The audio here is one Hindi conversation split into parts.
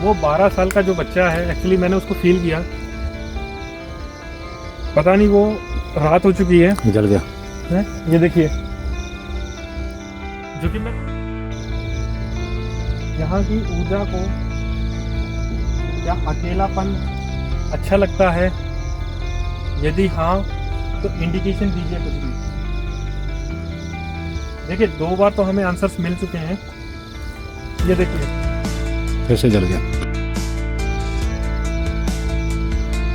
वो 12 साल का जो बच्चा है, एक्चुअली मैंने उसको फील किया, पता नहीं वो रात हो चुकी है, जल गया है? ये देखिए, जो कि मैं यहाँ की ऊर्जा को, क्या अकेलापन अच्छा लगता है? यदि हाँ तो इंडिकेशन दीजिए कुछ भी। देखिए 2 बार तो हमें आंसर्स मिल चुके हैं। ये देखिए फिर से जल गया।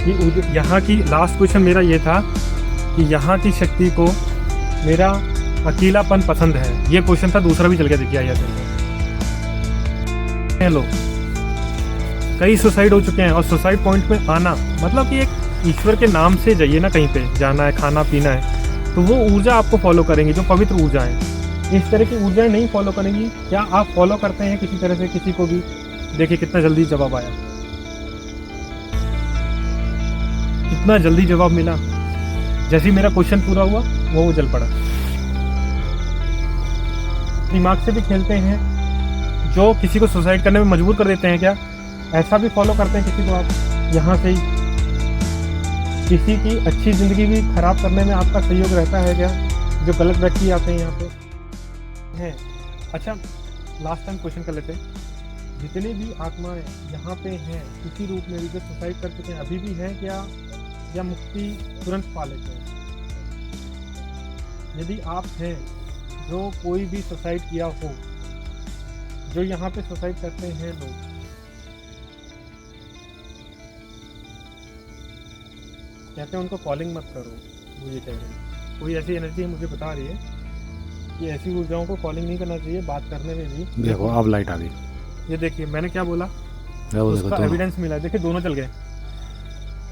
कि यहाँ की लास्ट क्वेश्चन मेरा ये था कि यहाँ की शक्ति को मेरा अकेलापन पसंद है। ये क्वेश्चन था, दूसरा भी चल गया। देखिए आइए हेलो, कई सुसाइड हो चुके हैं और सुसाइड पॉइंट में आना मतलब कि एक ईश्वर के नाम से जाइए ना, कहीं पे जाना है, खाना पीना है, तो वो ऊर्जा आपको फॉलो करेंगी, जो पवित्र ऊर्जा है। इस तरह की ऊर्जाएं नहीं फॉलो करेंगी। क्या आप फॉलो करते हैं किसी तरह से किसी को भी? देखिए कितना जल्दी जवाब आया, कितना जल्दी जवाब मिला। जैसे ही मेरा क्वेश्चन पूरा हुआ वो जल पड़ा। दिमाग से भी खेलते हैं, जो किसी को सुसाइड करने में मजबूर कर देते हैं। क्या ऐसा भी फॉलो करते हैं किसी को आप? यहाँ से ही किसी की अच्छी ज़िंदगी भी खराब करने में आपका सहयोग रहता है क्या? जो गलत व्यक्ति आते हैं यहाँ पे हैं। अच्छा, लास्ट टाइम क्वेश्चन कर लेते हैं, जितनी भी आत्माएं यहाँ पे हैं किसी रूप में भी, जो सुसाइड कर चुके हैं, अभी भी हैं क्या, या मुक्ति तुरंत पा लेते हैं? यदि आप हैं जो कोई भी सुसाइड किया हो, जो यहाँ पे सुसाइड करते हैं लोग, कहते हैं उनको कॉलिंग मत करो, वो ये कह रहे हैं। कोई ऐसी एनर्जी मुझे बता रही है कि ऐसी ऊर्जाओं को कॉलिंग नहीं करना चाहिए, बात करने में भी। देखो अब लाइट आ गई। ये देखिए मैंने क्या बोला, उसका एविडेंस मिला। देखिए दोनों चल गए।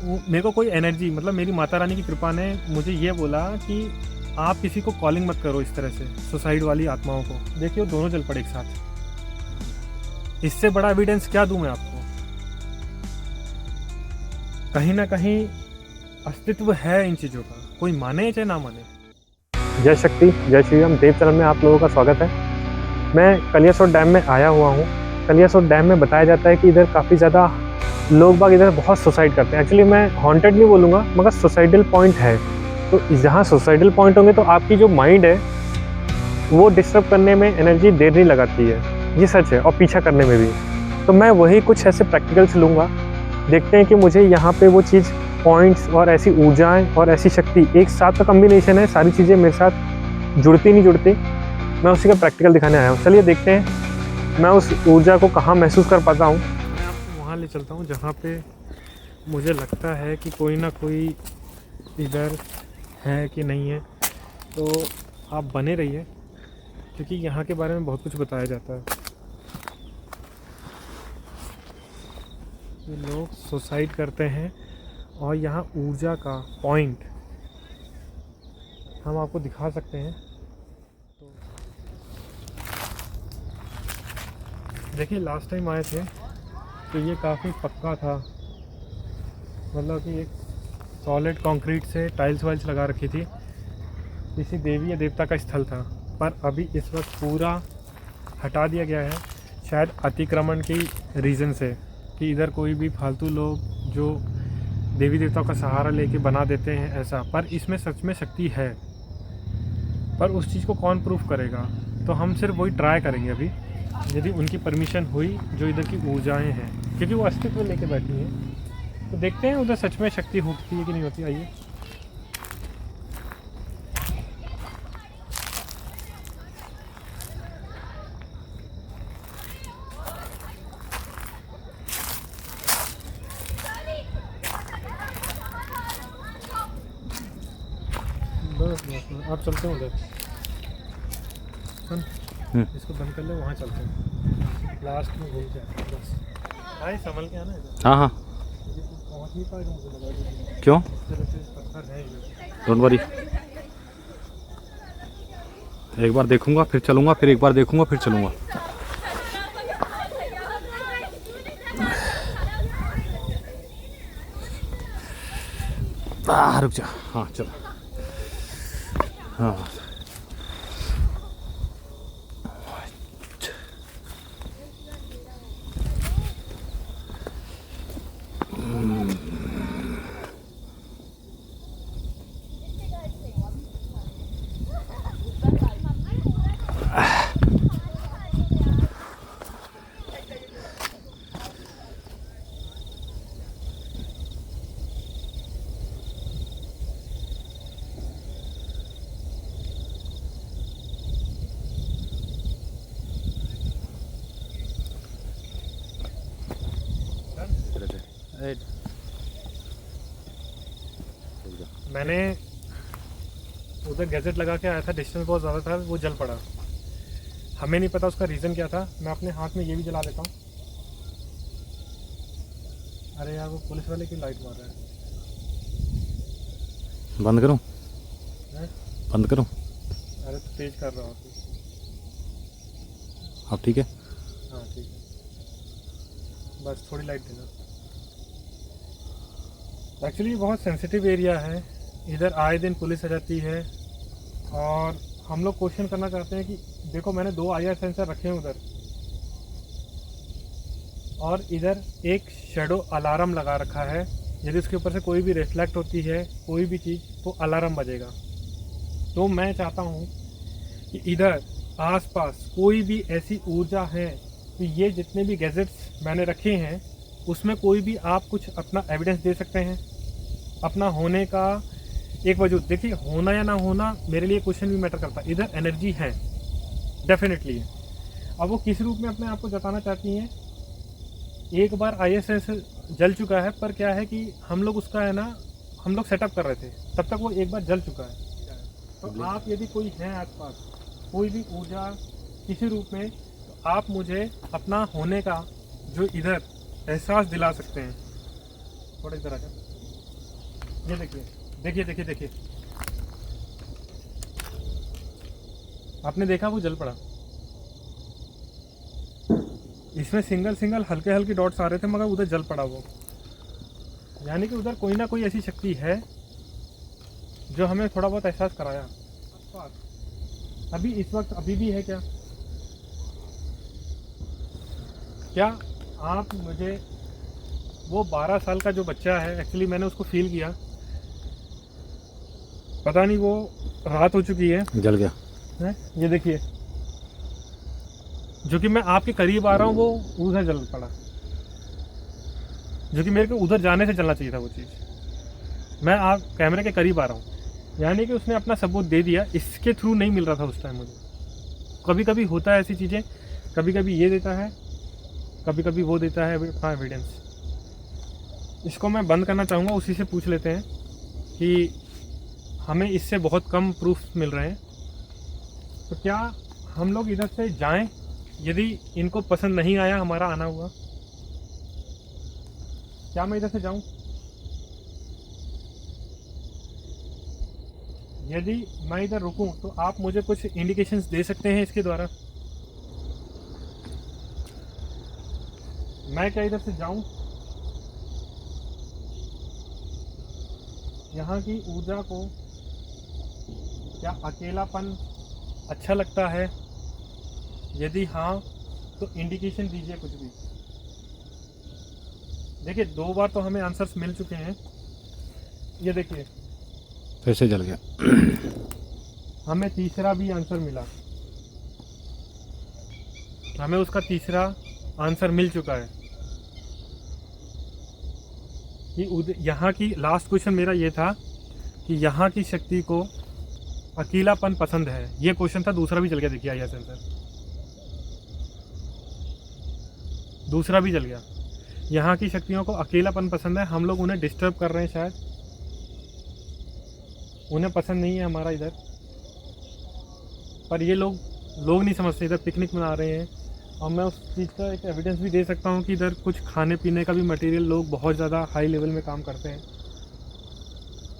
मेरे को कोई एनर्जी, मतलब मेरी माता रानी की कृपा ने मुझे ये बोला कि आप किसी को कॉलिंग मत करो इस तरह से, सुसाइड वाली आत्माओं को। देखिए वो दोनों चल पड़े एक साथ। इससे बड़ा एविडेंस क्या दूं मैं आपको? कहीं ना कहीं अस्तित्व है इन चीज़ों का, कोई माने चाहे ना माने। जय शक्ति, जय श्री राम। देव चरण में आप लोगों का स्वागत है। मैं कलियासोत डैम में आया हुआ हूँ। कलियासोत डैम में बताया जाता है कि इधर काफ़ी ज़्यादा लोग बाग इधर बहुत सुसाइड करते हैं। एक्चुअली मैं हॉन्टेड नहीं बोलूँगा, मगर सुसाइडल पॉइंट है। तो जहाँ सुसाइडल पॉइंट होंगे तो आपकी जो माइंड है वो डिस्टर्ब करने में एनर्जी देर नहीं लगाती है, ये सच है, और पीछा करने में भी। तो मैं वही कुछ ऐसे प्रैक्टिकल्स लूँगा, देखते हैं कि मुझे यहाँ पे वो चीज़, पॉइंट्स और ऐसी ऊर्जाएं और ऐसी शक्ति एक साथ का कॉम्बिनेशन है, सारी चीज़ें मेरे साथ जुड़ती नहीं जुड़ती, मैं उसी का प्रैक्टिकल दिखाने आया हूँ। चलिए देखते हैं मैं उस ऊर्जा को कहाँ महसूस कर पाता हूँ। मैं आपको वहाँ ले चलता हूँ जहाँ पे मुझे लगता है कि कोई ना कोई इधर है कि नहीं है। तो आप बने रहिए, क्योंकि यहाँ के बारे में बहुत कुछ बताया जाता है कि लोग सुसाइड करते हैं, और यहाँ ऊर्जा का पॉइंट हम आपको दिखा सकते हैं। तो देखिए लास्ट टाइम आए थे तो ये काफ़ी पक्का था, मतलब कि एक सॉलिड कंक्रीट से टाइल्स वाइल्स लगा रखी थी, किसी देवी या देवता का स्थल था। पर अभी इस वक्त पूरा हटा दिया गया है, शायद अतिक्रमण की रीज़न से, कि इधर कोई भी फालतू लोग जो देवी देवताओं का सहारा लेके बना देते हैं ऐसा। पर इसमें सच में शक्ति है, पर उस चीज़ को कौन प्रूफ करेगा? तो हम सिर्फ वही ट्राई करेंगे अभी, यदि उनकी परमिशन हुई, जो इधर की ऊर्जाएं हैं, क्योंकि वो अस्तित्व लेके बैठी हैं। तो देखते हैं उधर सच में शक्ति होती है कि नहीं होती। आइए बस आप चलते हैं उधर, इसको बंद कर ले, वहाँ चलते हैं, लास्ट में घूम जाए बस। भाई संभल के आना है। हाँ हाँ, पहुँच नहीं पाएगा मुझे लगा। क्यों? पत्थर है डोंट वरी, एक बार देखूंगा फिर चलूंगा, फिर एक बार देखूंगा फिर चलूंगा। रुक जा। हाँ चलो। हाँ मैंने उधर गैजेट लगा के आया था, डिस्टेंस बहुत ज़्यादा था, वो जल पड़ा। हमें नहीं पता उसका रीज़न क्या था। मैं अपने हाथ में ये भी जला लेता हूँ। अरे यार, वो पुलिस वाले की लाइट मार रहा है। बंद करूं? हैं? बंद करूं? अरे तो तेज कर रहा हूँ तू। अब ठीक है? हाँ ठीक है, बस थोड़ी लाइट देना। एक्चुअली बहुत सेंसिटिव एरिया है, इधर आए दिन पुलिस आ जाती है और हम लोग क्वेश्चन करना चाहते हैं कि देखो, मैंने 2 IR सेंसर रखे हैं उधर, और इधर एक शेडो अलार्म लगा रखा है। यदि उसके ऊपर से कोई भी रिफ्लेक्ट होती है कोई भी चीज़ तो अलार्म बजेगा। तो मैं चाहता हूँ कि इधर आसपास कोई भी ऐसी ऊर्जा है तो ये जितने भी गैजेट्स मैंने रखे हैं उसमें कोई भी आप कुछ अपना एविडेंस दे सकते हैं अपना होने का एक वजूद। देखिए, होना या ना होना मेरे लिए क्वेश्चन भी मैटर करता है। इधर एनर्जी है, डेफिनेटली है। अब वो किस रूप में अपने आप को जताना चाहती हैं। एक बार ISS जल चुका है, पर क्या है कि हम लोग उसका है ना, हम लोग सेटअप कर रहे थे, तब तक वो एक बार जल चुका है। तो आप यदि कोई हैं आसपास, कोई भी ऊर्जा किसी रूप में, तो आप मुझे अपना होने का जो इधर एहसास दिला सकते हैं। थोड़ा इधर आकर ये देखिए, देखिए देखिए देखिए, आपने देखा वो जल पड़ा। इसमें सिंगल सिंगल हल्के हल्के डॉट्स आ रहे थे, मगर उधर जल पड़ा वो। यानी कि उधर कोई ना कोई ऐसी शक्ति है जो हमें थोड़ा बहुत एहसास कराया। अभी इस वक्त अभी भी है क्या? क्या आप मुझे वो 12 साल का जो बच्चा है, एक्चुअली मैंने उसको फील किया, पता नहीं वो रात हो चुकी है, जल गया है? ये देखिए, जो कि मैं आपके करीब आ रहा हूँ वो उधर जल पड़ा, जो कि मेरे को उधर जाने से चलना चाहिए था वो चीज़। मैं आप कैमरे के करीब आ रहा हूँ, यानी कि उसने अपना सबूत दे दिया। इसके थ्रू नहीं मिल रहा था उस टाइम मुझे। कभी कभी होता है ऐसी चीज़ें, कभी कभी ये देता है, कभी कभी वो देता है अपना एविडेंस। इसको मैं बंद करना चाहूँगा। उसी से पूछ लेते हैं कि हमें इससे बहुत कम प्रूफ मिल रहे हैं, तो क्या हम लोग इधर से जाएं? यदि इनको पसंद नहीं आया हमारा आना हुआ, क्या मैं इधर से जाऊं? यदि मैं इधर रुकूं तो आप मुझे कुछ इंडिकेशंस दे सकते हैं इसके द्वारा? मैं क्या इधर से जाऊं? यहाँ की ऊर्जा को क्या अकेलापन अच्छा लगता है? यदि हाँ तो इंडिकेशन दीजिए कुछ भी। देखिए, 2 बार तो हमें आंसर्स मिल चुके हैं। ये देखिए, फिर से जल गया। हमें तीसरा भी आंसर मिला। हमें उसका तीसरा आंसर मिल चुका है कि यहाँ की लास्ट क्वेश्चन मेरा ये था कि यहाँ की शक्ति को अकेलापन पसंद है। ये क्वेश्चन था, दूसरा भी जल गया। देखिए IR सेंसर दूसरा भी जल गया। यहाँ की शक्तियों को अकेलापन पसंद है, हम लोग उन्हें डिस्टर्ब कर रहे हैं, शायद उन्हें पसंद नहीं है हमारा इधर। पर ये लोग नहीं समझते, इधर पिकनिक मना रहे हैं। और मैं उस चीज़ का एक एविडेंस भी दे सकता हूँ कि इधर कुछ खाने पीने का भी मटेरियल लोग बहुत ज़्यादा हाई लेवल में काम करते हैं।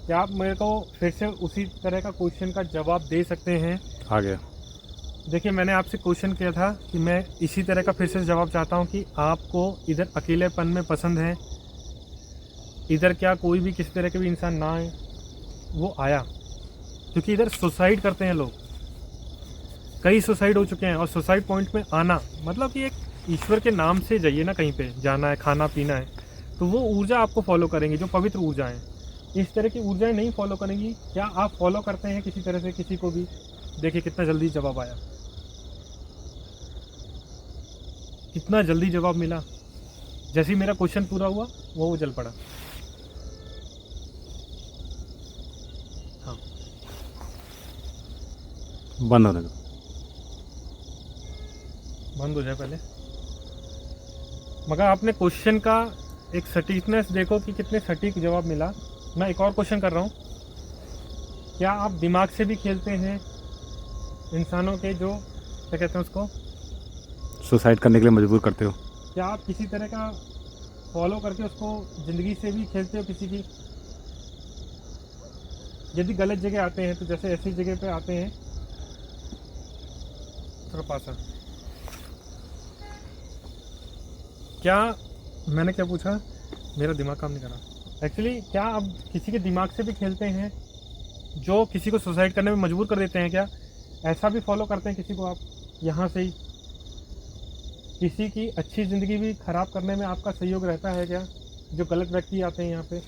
क्या आप मेरे को फिर से उसी तरह का क्वेश्चन का जवाब दे सकते हैं? आ गया। देखिए, मैंने आपसे क्वेश्चन किया था कि मैं इसी तरह का फिर से जवाब चाहता हूँ कि आपको इधर अकेलेपन में पसंद है, इधर क्या कोई भी किसी तरह के भी इंसान ना आए? वो आया, क्योंकि इधर सुसाइड करते हैं लोग, कई सुसाइड हो चुके हैं। और सुसाइड पॉइंट में आना मतलब कि एक ईश्वर के नाम से जाइए ना, कहीं पे जाना है, खाना पीना है, तो वो ऊर्जा आपको फॉलो करेंगी, जो पवित्र ऊर्जा है। इस तरह की ऊर्जाएं नहीं फॉलो करेंगी। क्या आप फॉलो करते हैं किसी तरह से किसी को भी? देखिए कितना जल्दी जवाब आया, कितना जल्दी जवाब मिला। जैसे ही मेरा क्वेश्चन पूरा हुआ वो जल पड़ा। हाँ, बंद होने दो। बंद हो जाए पहले। मगर आपने क्वेश्चन का एक सटीकनेस देखो कि कितने सटीक जवाब मिला। मैं एक और क्वेश्चन कर रहा हूँ, क्या आप दिमाग से भी खेलते हैं इंसानों के, जो क्या कहते हैं उसको, सुसाइड करने के लिए मजबूर करते हो? क्या आप किसी तरह का फॉलो करके उसको ज़िंदगी से भी खेलते हो किसी की? यदि गलत जगह आते हैं तो जैसे ऐसी जगह पे आते हैं, थोड़ा पास आ। क्या, मैंने क्या पूछा, मेरा दिमाग काम नहीं कर रहा एक्चुअली। क्या आप किसी के दिमाग से भी खेलते हैं, जो किसी को सुसाइड करने में मजबूर कर देते हैं? क्या ऐसा भी फॉलो करते हैं किसी को आप यहाँ से ही? किसी की अच्छी ज़िंदगी भी ख़राब करने में आपका सहयोग रहता है क्या, जो गलत व्यक्ति आते हैं यहाँ पे?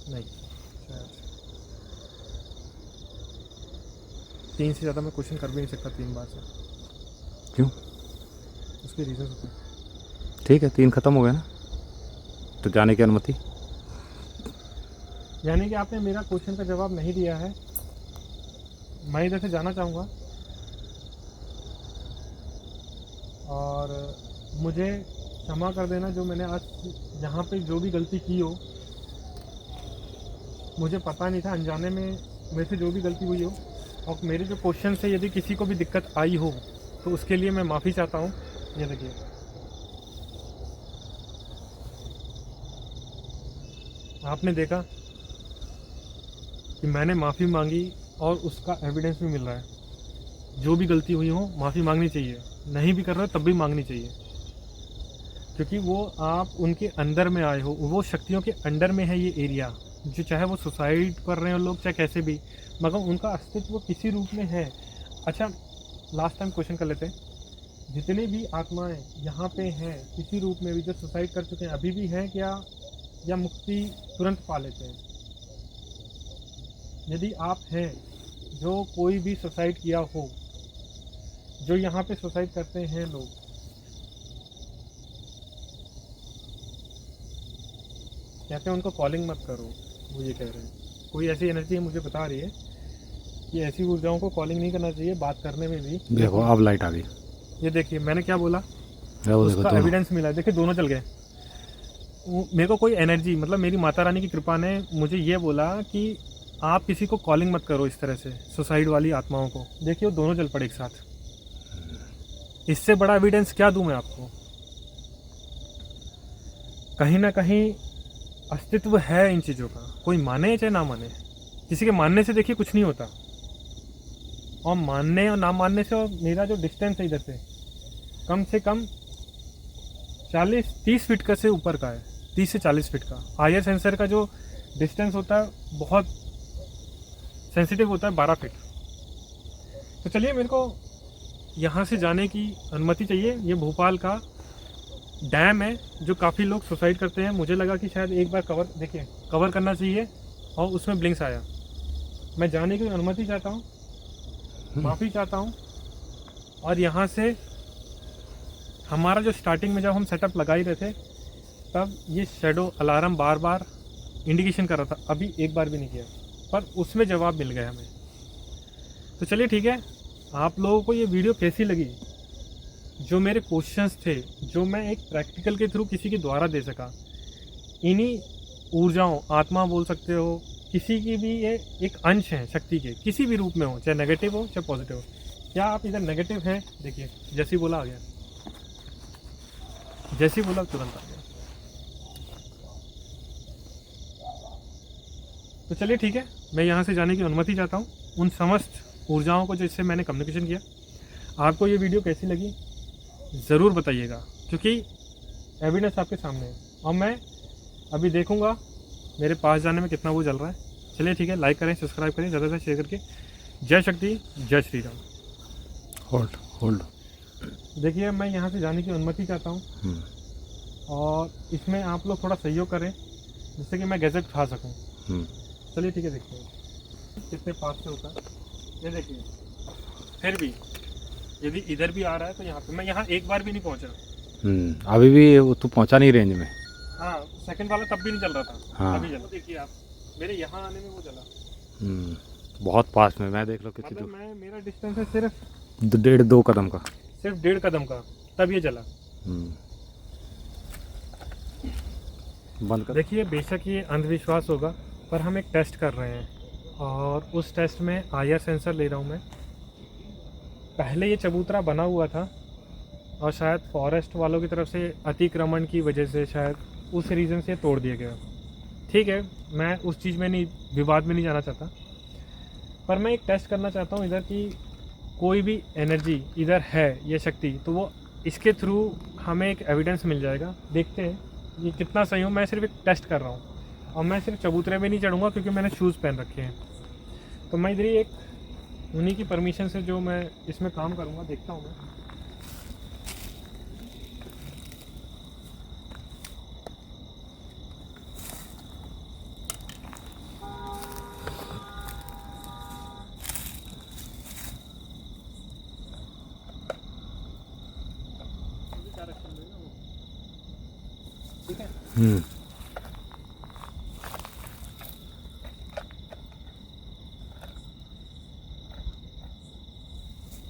नहीं, शायद 3 से ज़्यादा मैं क्वेश्चन कर भी नहीं सकता 3 बार से। क्यों? उसके रीज़न होते हैं। ठीक है, 3 खत्म हो गया ना, तो जाने की अनुमति। यानी कि आपने मेरा क्वेश्चन का जवाब नहीं दिया है। मैं इधर से जाना चाहूँगा और मुझे क्षमा कर देना, जो मैंने आज यहाँ पे जो भी गलती की हो, मुझे पता नहीं था, अनजाने में मेरे से जो भी गलती हुई हो, और मेरे जो क्वेश्चन से यदि किसी को भी दिक्कत आई हो तो उसके लिए मैं माफ़ी चाहता हूँ। ये देखिए, आपने देखा कि मैंने माफ़ी मांगी और उसका एविडेंस भी मिल रहा है। जो भी गलती हुई हो माफ़ी मांगनी चाहिए, नहीं भी कर रहे हो तब भी मांगनी चाहिए, क्योंकि वो आप उनके अंदर में आए हो, वो शक्तियों के अंडर में है ये एरिया, जो चाहे वो सुसाइड कर रहे हो लोग, चाहे कैसे भी, मगर उनका अस्तित्व किसी रूप में है। अच्छा, लास्ट टाइम क्वेश्चन कर लेते हैं, जितने भी आत्माएं यहाँ पे हैं किसी रूप में भी, जो सुसाइड कर चुके हैं, अभी भी हैं क्या, या मुक्ति तुरंत पा लेते हैं? यदि आप हैं, जो कोई भी सुसाइड किया हो, जो यहाँ पे सुसाइड करते हैं लोग, कहते हैं उनको कॉलिंग मत करो, वो ये कह रहे हैं। कोई ऐसी एनर्जी मुझे बता रही है कि ऐसी ऊर्जाओं को कॉलिंग नहीं करना चाहिए, बात करने में भी। देखो अब लाइट आ गई। ये देखिए, मैंने क्या बोला, वो उसका देखो एविडेंस मिला। देखिए दोनों चल गए। मेरे को कोई एनर्जी, मतलब मेरी माता रानी की कृपा ने मुझे ये बोला कि आप किसी को कॉलिंग मत करो इस तरह से, सुसाइड वाली आत्माओं को। देखिए वो दोनों चल पड़े एक साथ। इससे बड़ा एविडेंस क्या दूं मैं आपको? कहीं ना कहीं अस्तित्व है इन चीज़ों का, कोई माने चाहे ना माने। किसी के मानने से देखिए कुछ नहीं होता, और मानने और ना मानने से, और मेरा जो डिस्टेंस है इधर से कम 40-30 फीट का से ऊपर का है, 30 से 40 फीट का। आईआर सेंसर का जो डिस्टेंस होता है बहुत सेंसिटिव होता है, 12 फीट। तो चलिए, मेरे को यहाँ से जाने की अनुमति चाहिए। ये भोपाल का डैम है, जो काफ़ी लोग सुसाइड करते हैं। मुझे लगा कि शायद एक बार कवर करना चाहिए, और उसमें ब्लिंक्स आया। मैं जाने की अनुमति चाहता हूँ, माफ़ी चाहता हूँ। और यहाँ से हमारा जो स्टार्टिंग में जब हम सेटअप लगा ही रहे थे, तब ये शैडो अलार्म बार बार इंडिकेशन कर रहा था, अभी एक बार भी नहीं किया, पर उसमें जवाब मिल गया हमें। तो चलिए ठीक है, आप लोगों को ये वीडियो कैसी लगी? जो मेरे क्वेश्चंस थे, जो मैं एक प्रैक्टिकल के थ्रू किसी के द्वारा दे सका, इन्हीं ऊर्जाओं, आत्मा बोल सकते हो, किसी की भी ये एक अंश है शक्ति के, किसी भी रूप में हो, चाहे नेगेटिव हो चाहे पॉजिटिव हो। क्या आप इधर नेगेटिव हैं? देखिए, जैसे ही बोला आ गया, जैसे ही बोला तुरंत आ गया। तो चलिए ठीक है, मैं यहाँ से जाने की अनुमति चाहता हूँ उन समस्त ऊर्जाओं को जिससे मैंने कम्युनिकेशन किया। आपको ये वीडियो कैसी लगी ज़रूर बताइएगा, क्योंकि एविडेंस आपके सामने है, और मैं अभी देखूंगा मेरे पास जाने में कितना वो चल रहा है। चलिए ठीक है, लाइक करें, सब्सक्राइब करें, ज़्यादा से शेयर करके। जय शक्ति, जय श्री राम। होल्ड। देखिए, मैं यहाँ से जाने की अनुमति चाहता हूँ, और इसमें आप लोग थोड़ा सहयोग करें, जिससे कि मैं गैजेट उठा सकूँ। चलिए ठीक है, देखते हैं कितने पास से होता है। ये देखिए, फिर भी यदि इधर भी आ रहा है तो यहाँ पे मैं यहाँ एक बार भी नहीं पहुँचा। अभी भी वो तू पहुंचा नहीं रेंज में। हाँ, सेकंड वाला तब भी नहीं चल रहा था। हाँ। अभी चला। देखिए आप, मेरे यहाँ आने में वो चला। बहुत पास में, मैं देख लो कितनी मतलब मेरा डिस्टेंस है सिर्फ 1.5-2 कदम का, सिर्फ 1.5 कदम का, तब ये चला। बंद कर। देखिए, बेशक ये अंधविश्वास होगा, पर हम एक टेस्ट कर रहे हैं और उस टेस्ट में आईआर सेंसर ले रहा हूँ मैं। पहले ये चबूतरा बना हुआ था और शायद फॉरेस्ट वालों की तरफ से अतिक्रमण की वजह से शायद उस रीज़न से तोड़ दिया गया। ठीक है, मैं उस चीज़ में नहीं, विवाद में नहीं जाना चाहता, पर मैं एक टेस्ट करना चाहता हूँ इधर कि कोई भी एनर्जी इधर है या शक्ति, तो वो इसके थ्रू हमें एक एविडेंस मिल जाएगा। देखते हैं ये कितना सही हो। मैं सिर्फ एक टेस्ट कर रहा हूँ और मैं सिर्फ चबूतरे में नहीं चढ़ूँगा क्योंकि मैंने शूज़ पहन रखे हैं। तो मैं इधर ही एक उन्हीं की परमिशन से जो मैं इसमें काम करूँगा, देखता हूँ मैं। ठीक है,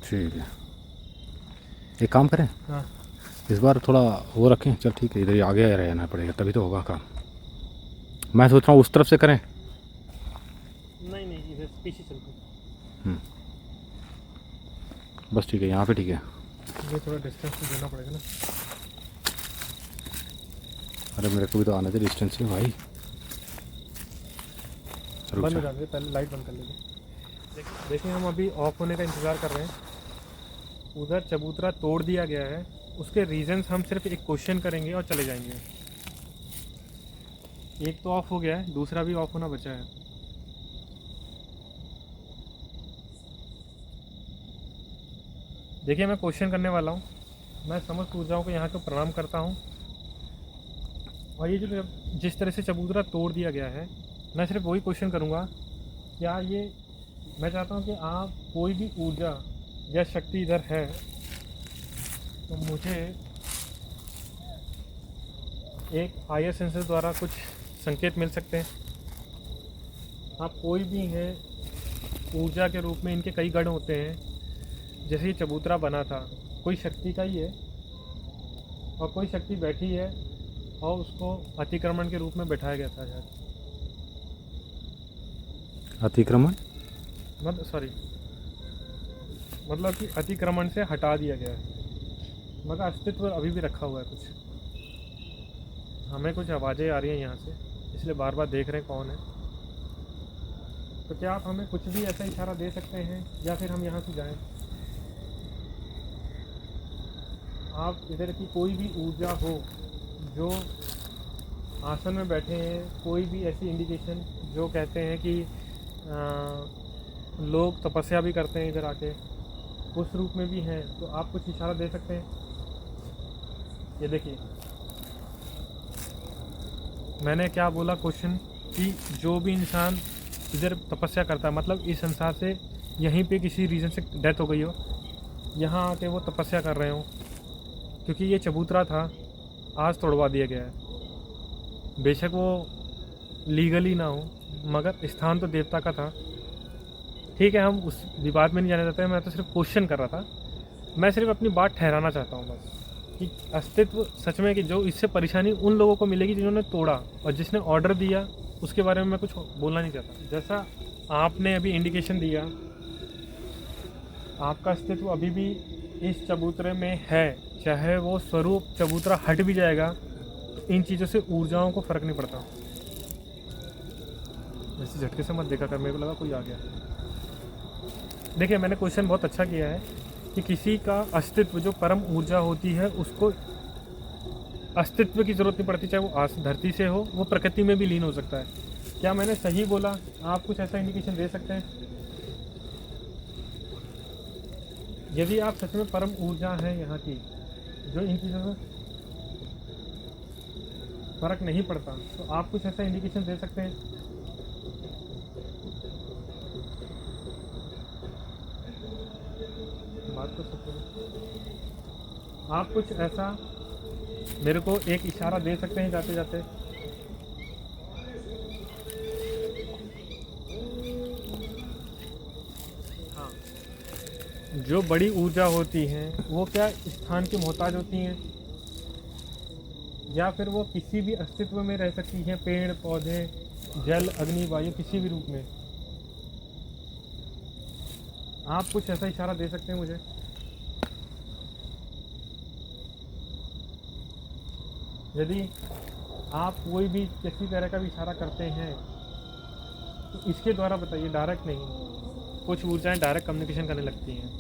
ठीक है, एक काम करें, हाँ इस बार थोड़ा वो रखें। चल ठीक है, इधर ही आगे रहना पड़ेगा तभी तो होगा काम। मैं सोच रहा हूँ उस तरफ से करें। नहीं नहीं, इधर पीछे चलते हैं। बस ठीक है, यहाँ पे ठीक है। ये थोड़ा डिस्टेंस तो देना पड़ेगा ना। अरे मेरे को भी तो आना चाहिए डिस्टेंस से भाई। चलो बंद अच्छा। कर दे, पहले लाइट बंद कर लीजिए। देखिए, हम अभी ऑफ होने का इंतज़ार कर रहे हैं। उधर चबूतरा तोड़ दिया गया है, उसके रीजंस हम सिर्फ एक क्वेश्चन करेंगे और चले जाएंगे। एक तो ऑफ हो गया है, दूसरा भी ऑफ होना बचा है। देखिए, मैं क्वेश्चन करने वाला हूँ। मैं समस्त ऊर्जाओं को यहाँ को प्रणाम करता हूँ। और ये जो जिस तरह से चबूतरा तोड़ दिया गया है, मैं सिर्फ वही क्वेश्चन करूँगा, क्या ये, मैं चाहता हूँ कि आप कोई भी ऊर्जा या शक्ति इधर है तो मुझे एक आईआर सेंसर द्वारा कुछ संकेत मिल सकते हैं। आप कोई भी हैं, ऊर्जा के रूप में इनके कई गढ़ होते हैं। जैसे ये चबूतरा बना था, कोई शक्ति का ही है और कोई शक्ति बैठी है और उसको अतिक्रमण के रूप में बैठाया गया था शायद। अतिक्रमण मतलब कि अतिक्रमण से हटा दिया गया है, मगर अस्तित्व अभी भी रखा हुआ है। कुछ हमें कुछ आवाज़ें आ रही हैं यहाँ से, इसलिए बार बार देख रहे हैं कौन है। तो क्या आप हमें कुछ भी ऐसा इशारा दे सकते हैं या फिर हम यहाँ से जाएं? आप इधर की कोई भी ऊर्जा हो जो आसन में बैठे हैं, कोई भी ऐसी इंडिकेशन जो कहते हैं कि लोग तपस्या भी करते हैं इधर आके, उस रूप में भी हैं, तो आप कुछ इशारा दे सकते हैं? ये देखिए, मैंने क्या बोला क्वेश्चन, कि जो भी इंसान इधर तपस्या करता है, मतलब इस संसार से यहीं पे किसी रीज़न से डेथ हो गई हो, यहाँ आके वो तपस्या कर रहे हो, क्योंकि ये चबूतरा था, आज तोड़वा दिया गया है। बेशक वो लीगली ना हो, मगर स्थान तो देवता का था। ठीक है, हम उस विवाद में नहीं जाने देते हैं। मैं तो सिर्फ क्वेश्चन कर रहा था। मैं सिर्फ अपनी बात ठहराना चाहता हूँ बस, कि अस्तित्व सच में, कि जो इससे परेशानी उन लोगों को मिलेगी जिन्होंने तोड़ा, और जिसने ऑर्डर दिया उसके बारे में मैं कुछ बोलना नहीं चाहता। जैसा आपने अभी इंडिकेशन दिया, आपका अस्तित्व अभी भी इस चबूतरे में है, चाहे वो स्वरूप चबूतरा हट भी जाएगा, तो इन चीज़ों से ऊर्जाओं को फ़र्क नहीं पड़ता। वैसे झटके से मत देखा कर, मेरे को लगा कोई आ गया। देखिए, मैंने क्वेश्चन बहुत अच्छा किया है कि किसी का अस्तित्व, जो परम ऊर्जा होती है, उसको अस्तित्व की ज़रूरत नहीं पड़ती, चाहे वो धरती से हो, वो प्रकृति में भी लीन हो सकता है। क्या मैंने सही बोला? आप कुछ ऐसा इंडिकेशन दे सकते हैं? यदि आप सच में परम ऊर्जा है यहाँ की, जो इन चीज़ों में फ़र्क नहीं पड़ता, तो आप कुछ ऐसा इंडिकेशन दे सकते हैं? बात तो सकते हैं। आप कुछ ऐसा मेरे को एक इशारा दे सकते हैं जाते जाते? हाँ, जो बड़ी ऊर्जा होती हैं वो क्या स्थान की मोहताज होती हैं? या फिर वो किसी भी अस्तित्व में रह सकती हैं, पेड़ पौधे, जल, अग्नि, वायु, किसी भी रूप में। आप कुछ ऐसा इशारा दे सकते हैं मुझे? यदि आप कोई भी किसी तरह का भी इशारा करते हैं तो इसके द्वारा बताइए, डायरेक्ट नहीं। कुछ ऊर्जाएं डायरेक्ट कम्युनिकेशन करने लगती हैं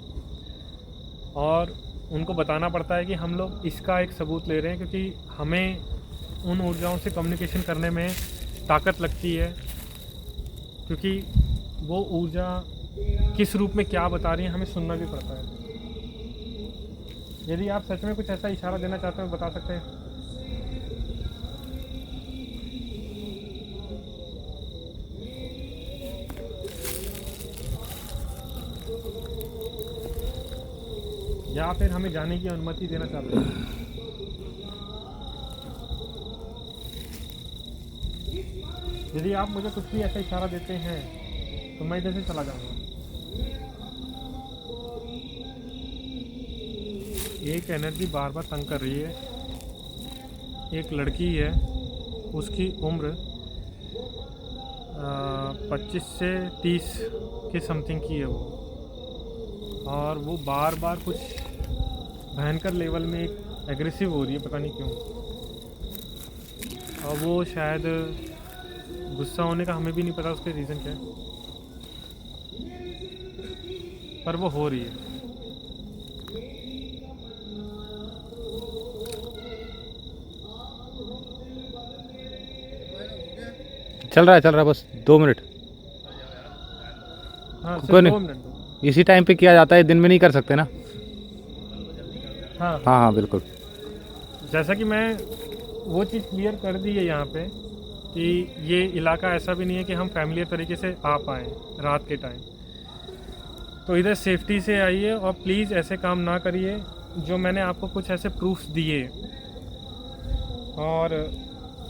और उनको बताना पड़ता है कि हम लोग इसका एक सबूत ले रहे हैं, क्योंकि हमें उन ऊर्जाओं से कम्युनिकेशन करने में ताकत लगती है, क्योंकि वो ऊर्जा किस रूप में क्या बता रही है हमें सुनना भी पड़ता है। यदि आप सच में कुछ ऐसा इशारा देना चाहते हैं बता सकते हैं। या फिर हमें जाने की अनुमति देना चाहते हैं। यदि आप मुझे कुछ भी ऐसा इशारा देते हैं तो मैं इधर से चला जाऊंगा। एक एनर्जी बार बार तंग कर रही है। एक लड़की है, उसकी उम्र 25 से 30 के समथिंग की है वो, और वो बार बार कुछ भयंकर लेवल में एक एग्रेसिव हो रही है, पता नहीं क्यों। और वो शायद गुस्सा होने का हमें भी नहीं पता उसके रीज़न क्या है, पर वो हो रही है। चल रहा है बस 2 मिनट। हाँ, कोई सिर्फ नहीं। 2 मिनट। इसी टाइम पे किया जाता है, दिन में नहीं कर सकते ना। हाँ हाँ हाँ बिल्कुल। जैसा कि मैं वो चीज़ क्लियर कर दी है यहाँ पे कि ये इलाका ऐसा भी नहीं है कि हम फैमिलियर तरीके से आ पाएँ रात के टाइम। तो इधर सेफ्टी से आइए और प्लीज़ ऐसे काम ना करिए। जो मैंने आपको कुछ ऐसे प्रूफ्स दिए और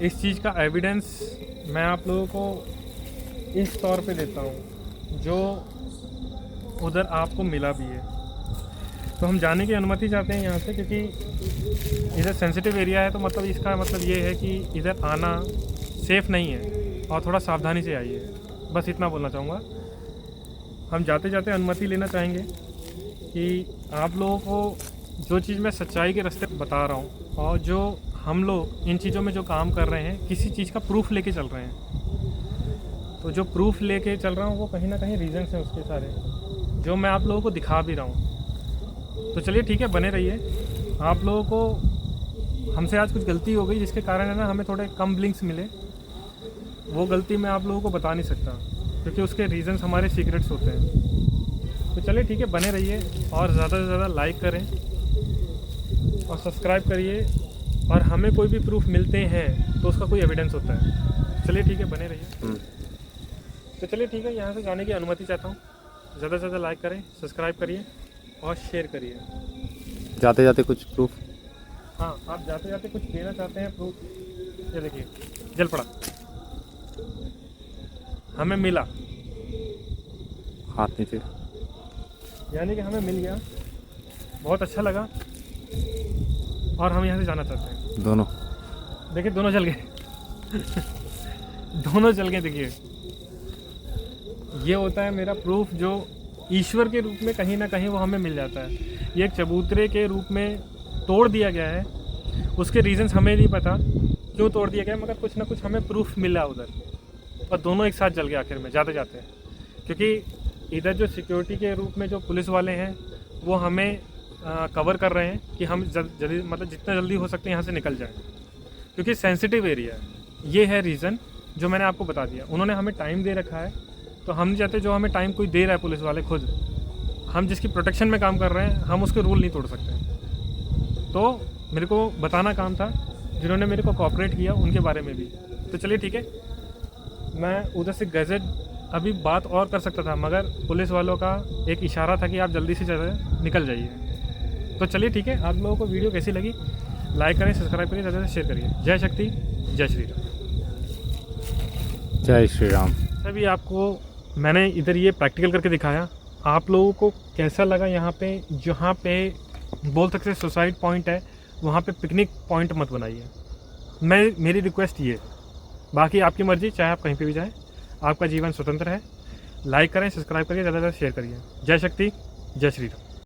इस चीज़ का एविडेंस मैं आप लोगों को इस तौर पे देता हूँ जो उधर आपको मिला भी है। तो हम जाने की अनुमति चाहते हैं यहाँ से, क्योंकि इधर सेंसिटिव एरिया है। तो मतलब इसका मतलब ये है कि इधर आना सेफ़ नहीं है और थोड़ा सावधानी से आइए। बस इतना बोलना चाहूँगा। हम जाते जाते अनुमति लेना चाहेंगे कि आप लोगों को जो चीज़ मैं सच्चाई के रास्ते बता रहा हूँ और जो हम लोग इन चीज़ों में जो काम कर रहे हैं, किसी चीज़ का प्रूफ लेके चल रहे हैं। तो जो प्रूफ लेके चल रहा हूँ वो कहीं ना कहीं रीजंस हैं उसके सारे, जो मैं आप लोगों को दिखा भी रहा हूँ। तो चलिए ठीक है, बने रहिए। आप लोगों को हमसे आज कुछ गलती हो गई जिसके कारण है ना हमें थोड़े कम ब्लिंक्स मिले। वो गलती मैं आप लोगों को बता नहीं सकता, क्योंकि उसके रीजंस हमारे सीक्रेट्स होते हैं। तो चलिए ठीक है, बने रहिए और ज़्यादा से ज़्यादा लाइक करें और सब्सक्राइब करिए। और हमें कोई भी प्रूफ मिलते हैं तो उसका कोई एविडेंस होता है। चलिए ठीक है, बने रहिए। तो चलिए ठीक है, यहाँ से जाने की अनुमति चाहता हूँ। ज़्यादा से ज़्यादा लाइक करें, सब्सक्राइब करिए और शेयर करिए। जाते जाते कुछ प्रूफ। हाँ, आप जाते जाते कुछ देना चाहते हैं प्रूफ। ये देखिए, जल पड़ा, हमें मिला, हाथ नीचे। यानी कि हमें मिल गया। बहुत अच्छा लगा और हम यहाँ से जाना चाहते हैं। दोनों देखिए, दोनों जल गए दोनों जल गए। देखिए, ये होता है मेरा प्रूफ, जो ईश्वर के रूप में कहीं ना कहीं वो हमें मिल जाता है। ये एक चबूतरे के रूप में तोड़ दिया गया है। उसके रीजंस हमें नहीं पता क्यों तोड़ दिया गया, मगर कुछ ना कुछ हमें प्रूफ मिला उधर, और दोनों एक साथ जल गए आखिर में जाते जाते। क्योंकि इधर जो सिक्योरिटी के रूप में जो पुलिस वाले हैं वो हमें कवर कर रहे हैं कि हम जल्दी, मतलब जितना जल्दी हो सकते हैं यहाँ से निकल जाएं, क्योंकि सेंसिटिव एरिया है। ये है रीज़न जो मैंने आपको बता दिया। उन्होंने हमें टाइम दे रखा है, तो हम नहीं चाहते जो हमें टाइम कोई दे रहा है पुलिस वाले खुद, हम जिसकी प्रोटेक्शन में काम कर रहे हैं, हम उसके रूल नहीं तोड़ सकते। तो मेरे को बताना काम था जिन्होंने मेरे को कोऑपरेट किया उनके बारे में भी। तो चलिए ठीक है, मैं उधर से गैजेट अभी बात और कर सकता था, मगर पुलिस वालों का एक इशारा था कि आप जल्दी से जल्दी निकल जाइए। तो चलिए ठीक है, आप लोगों को वीडियो कैसी लगी लाइक करें, सब्सक्राइब करिए, ज़्यादा से शेयर करिए। जय शक्ति, जय श्री राम। जय श्री राम। अभी आपको मैंने इधर ये प्रैक्टिकल करके दिखाया। आप लोगों को कैसा लगा यहाँ पे? जहाँ पे बोल सकते सुसाइड पॉइंट है वहाँ पे पिकनिक पॉइंट मत बनाइए। मेरी रिक्वेस्ट ये है, बाकी आपकी मर्ज़ी, चाहे आप कहीं पे भी जाएं, आपका जीवन स्वतंत्र है। लाइक करें, सब्सक्राइब करिए, ज़्यादा से ज़्यादा शेयर करिए। जय शक्ति, जय श्री राम।